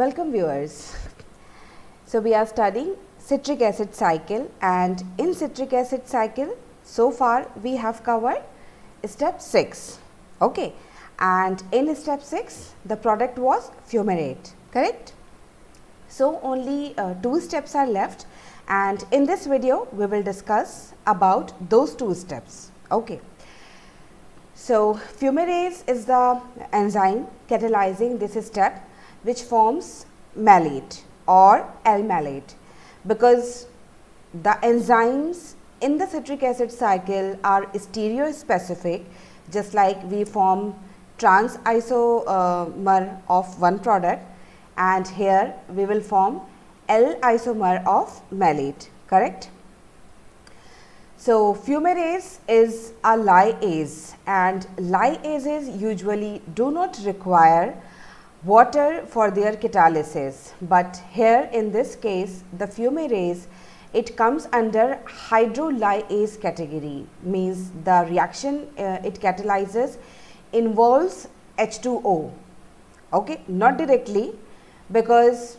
Welcome viewers. So we are studying citric acid cycle, and in citric acid cycle so far we have covered step 6. Okay, and in step 6 the product was fumarate, correct? So only 2 steps are left, and in this video we will discuss about those 2 steps. Okay. So fumarase is the enzyme catalyzing this step, which forms malate or L-malate, because the enzymes in the citric acid cycle are stereospecific, just like we form trans isomer of one product, and here we will form L isomer of malate, correct? So fumarase is a lyase, and lyases usually do not require water for their catalysis, but here in this case the fumarase, it comes under hydrolyase category, means the reaction it catalyzes involves H2O, okay, not directly, because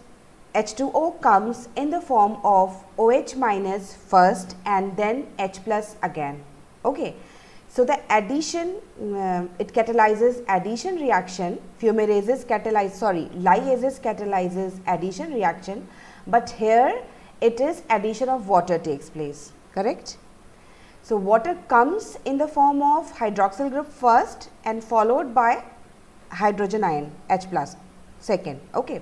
H2O comes in the form of OH minus first and then H plus again, okay. So the addition, it catalyzes addition reaction, fumarases lyases catalyzes addition reaction, but here it is addition of water takes place, correct? So water comes in the form of hydroxyl group first and followed by hydrogen ion H plus second, okay.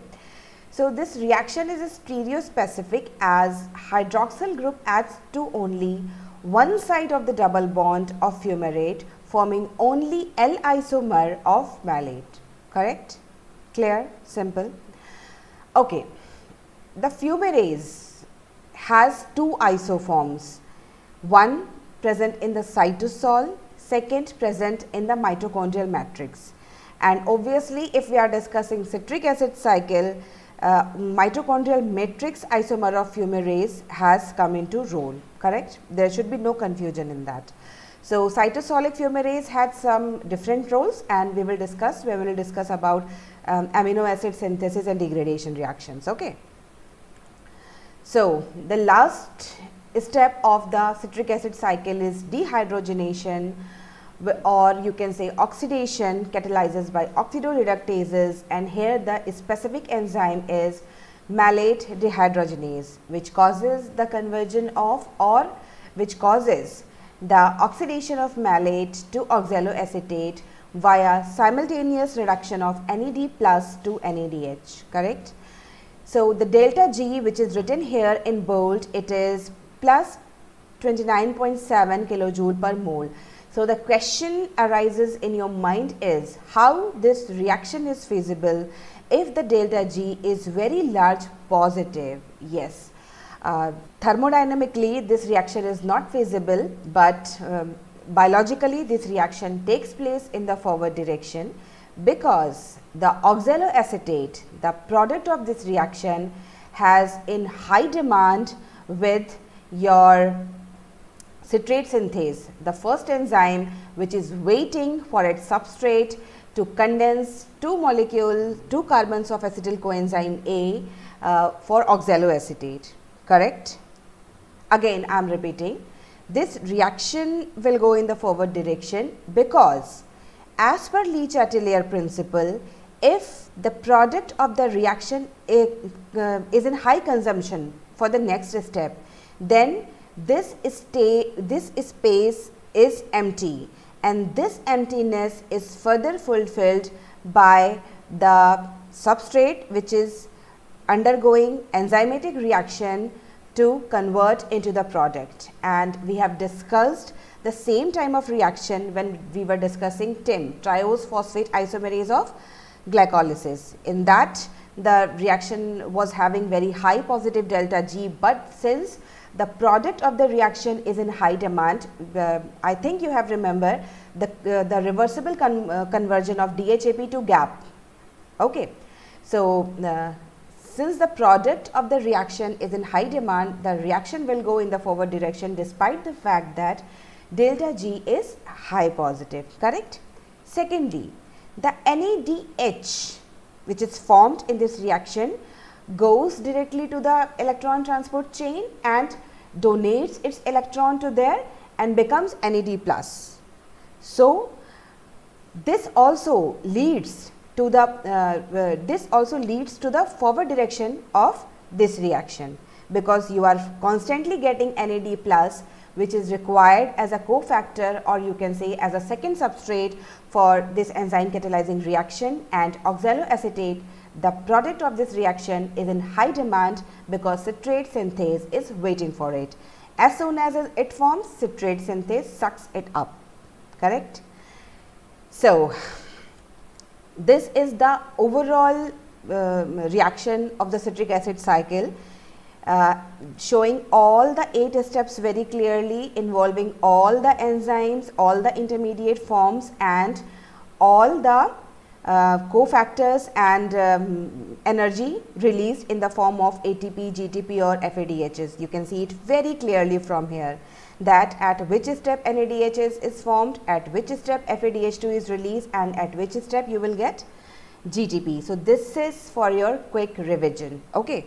So this reaction is stereospecific, as hydroxyl group adds to only one side of the double bond of fumarate, forming only L isomer of malate, correct? Clear? Simple? Okay. The fumarase has 2 isoforms, one present in the cytosol, second present in the mitochondrial matrix. And obviously if we are discussing citric acid cycle, mitochondrial matrix isomer of fumarase has come into role, correct? There should be no confusion in that. So cytosolic fumarase had some different roles, and we will discuss about amino acid synthesis and degradation reactions, okay. So the last step of the citric acid cycle is dehydrogenation, or you can say oxidation, catalyzes by oxidoreductases, and here the specific enzyme is malate dehydrogenase, which causes the conversion of, or which causes the oxidation of malate to oxaloacetate via simultaneous reduction of NAD plus to NADH, correct? So the delta G, which is written here in bold, it is plus 29.7 kilojoule per mole. So the question arises in your mind is how this reaction is feasible if the delta G is very large positive. Yes, thermodynamically this reaction is not feasible, but biologically this reaction takes place in the forward direction, because the oxaloacetate, the product of this reaction, has in high demand with your citrate synthase, the first enzyme which is waiting for its substrate to condense 2 carbons of acetyl coenzyme A for oxaloacetate, correct? Again I am repeating, this reaction will go in the forward direction because as per Le-Chatelier principle, if the product of the reaction is in high consumption for the next step, then this space is empty, and this emptiness is further fulfilled by the substrate which is undergoing enzymatic reaction to convert into the product. And we have discussed the same time of reaction when we were discussing TIM, triose phosphate isomerase of glycolysis. In that the reaction was having very high positive delta G, but since the product of the reaction is in high demand, I think you have remember the reversible conversion of DHAP to GAP, okay. So since the product of the reaction is in high demand, the reaction will go in the forward direction despite the fact that delta G is high positive, correct? Secondly, the NADH which is formed in this reaction goes directly to the electron transport chain and donates its electron to there and becomes NAD+. So, this also leads to the forward direction of this reaction, because you are constantly getting NAD+, which is required as a cofactor, or you can say as a second substrate for this enzyme catalyzing reaction, and oxaloacetate, the product of this reaction, is in high demand because citrate synthase is waiting for it. As soon as it forms, citrate synthase sucks it up, correct? So, this is the overall reaction of the citric acid cycle, showing all the 8 steps very clearly, involving all the enzymes, all the intermediate forms, and all the cofactors and energy released in the form of ATP, GTP or FADHs. You can see it very clearly from here, that at which step NADH is formed, at which step FADH2 is released, and at which step you will get GTP. So, this is for your quick revision. Okay.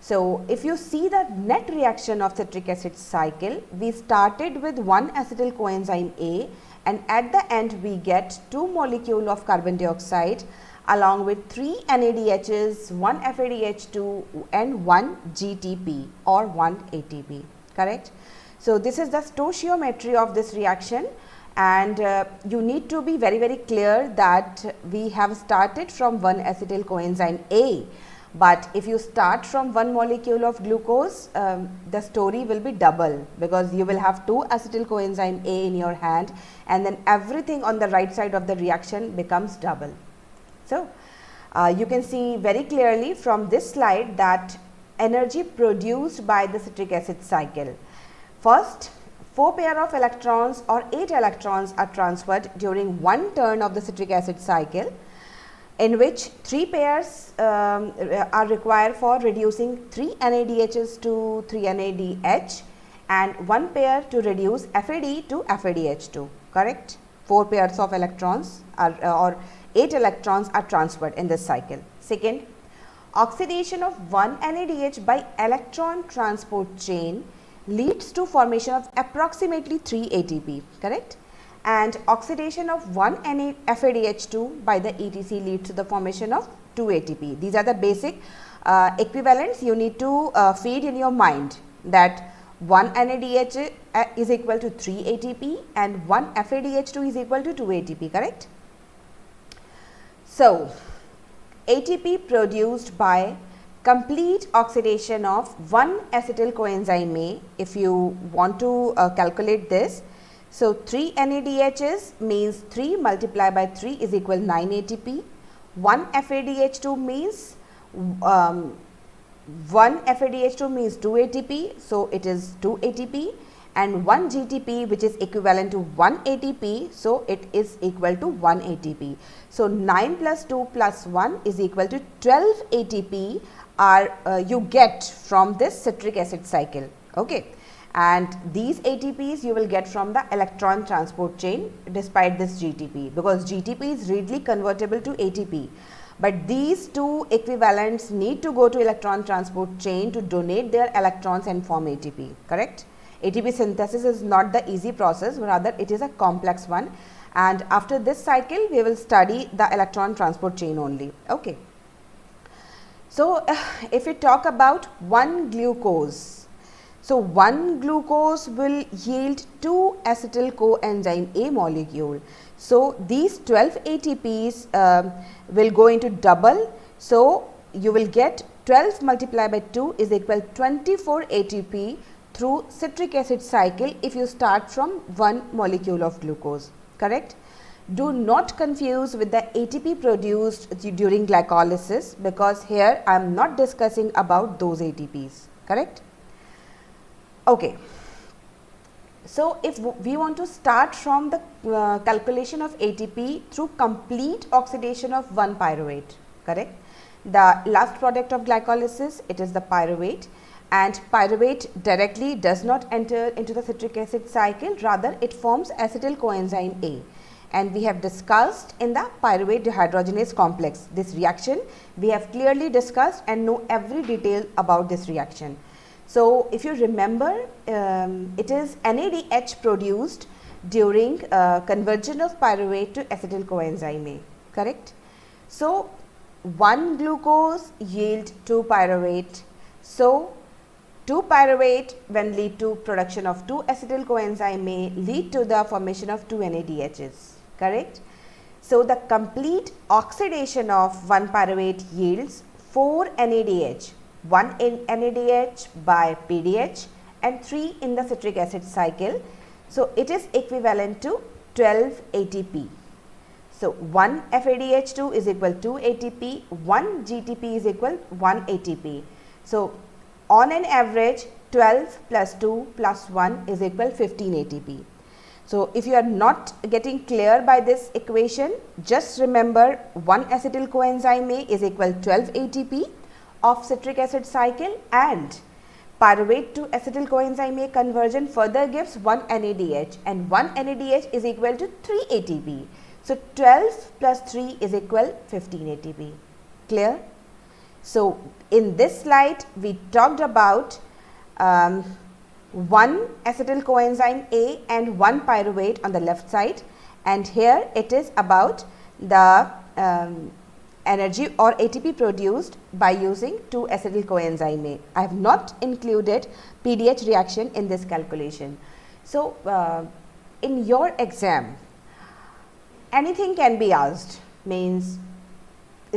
So, if you see the net reaction of citric acid cycle, we started with one acetyl coenzyme A, and at the end we get 2 molecules of carbon dioxide along with 3 NADHs, 1 FADH2 and 1 GTP or 1 ATP, correct. So, this is the stoichiometry of this reaction, and you need to be very clear that we have started from one acetyl coenzyme A, but if you start from one molecule of glucose, the story will be double, because you will have 2 acetyl coenzyme A in your hand, and then everything on the right side of the reaction becomes double. So, you can see very clearly from this slide that energy produced by the citric acid cycle. First, 4 pair of electrons or 8 electrons are transferred during one turn of the citric acid cycle, in which 3 pairs are required for reducing 3 NADHs to 3 NADH and 1 pair to reduce FAD to FADH2, correct. 4 pairs of electrons are, or 8 electrons are transferred in this cycle. Second, oxidation of 1 NADH by electron transport chain leads to formation of approximately 3 ATP, correct, and oxidation of 1 FADH2 by the ETC leads to the formation of 2 ATP. These are the basic equivalents you need to feed in your mind, that 1 NADH is equal to 3 ATP and 1 FADH2 is equal to 2 ATP, correct. So, ATP produced by complete oxidation of 1 acetyl coenzyme A, if you want to calculate this. So, 3 NADHs means 3 multiplied by 3 is equal 9 ATP, 1 FADH2 means 1 FADH2 means 2 ATP, so it is 2 ATP, and 1 GTP which is equivalent to 1 ATP, so it is equal to 1 ATP. So, 9 plus 2 plus 1 is equal to 12 ATP are you get from this citric acid cycle, okay. And these ATPs you will get from the electron transport chain despite this GTP, because GTP is readily convertible to ATP, but these two equivalents need to go to electron transport chain to donate their electrons and form ATP, correct. ATP synthesis is not the easy process, rather it is a complex one, and after this cycle we will study the electron transport chain only, okay. So, if we talk about 1 glucose, so 1 glucose will yield 2 acetyl coenzyme A molecule. So, these 12 ATPs will go into double. So, you will get 12 multiplied by 2 is equal 24 ATP through citric acid cycle if you start from 1 molecule of glucose, correct. Do not confuse with the ATP produced during glycolysis, because here I am not discussing about those ATPs, correct. Okay. So, if we want to start from the calculation of ATP through complete oxidation of 1 pyruvate, correct. The last product of glycolysis, it is the pyruvate, and pyruvate directly does not enter into the citric acid cycle, rather it forms acetyl coenzyme A. and we have discussed in the pyruvate dehydrogenase complex. This reaction we have clearly discussed and know every detail about this reaction. So, if you remember, it is NADH produced during conversion of pyruvate to acetyl coenzyme A, correct? So, 1 glucose yield 2 pyruvate. So, 2 pyruvate when lead to production of 2 acetyl coenzyme A lead to the formation of 2 NADHs, correct? So, the complete oxidation of 1 pyruvate yields 4 NADH, 1 in NADH by PDH and 3 in the citric acid cycle. So, it is equivalent to 12 ATP. So, 1 FADH2 is equal to 2 ATP, 1 GTP is equal 1 ATP. So, on an average 12 plus 2 plus 1 is equal 15 ATP. So, if you are not getting clear by this equation, just remember 1 acetyl coenzyme A is equal 12 ATP of citric acid cycle, and pyruvate to acetyl coenzyme A conversion further gives 1 NADH, and 1 NADH is equal to 3 ATP. So, 12 plus 3 is equal 15 ATP. Clear? So, in this slide we talked about 1 acetyl coenzyme A and 1 pyruvate on the left side, and here it is about the energy or ATP produced by using 2 acetyl coenzyme A. I have not included PDH reaction in this calculation. So, in your exam anything can be asked, means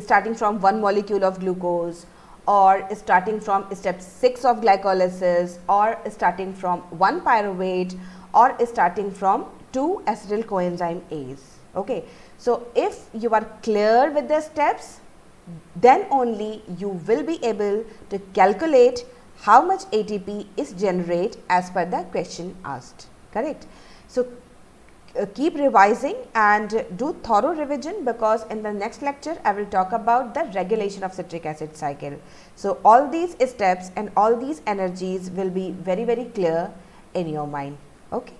starting from 1 molecule of glucose, or starting from step 6 of glycolysis, or starting from 1 pyruvate, or starting from 2 acetyl coenzyme A's. Okay. So, if you are clear with the steps, then only you will be able to calculate how much ATP is generated as per the question asked, correct. So, keep revising and do thorough revision, because in the next lecture I will talk about the regulation of citric acid cycle. So, all these steps and all these energies will be very clear in your mind. Okay.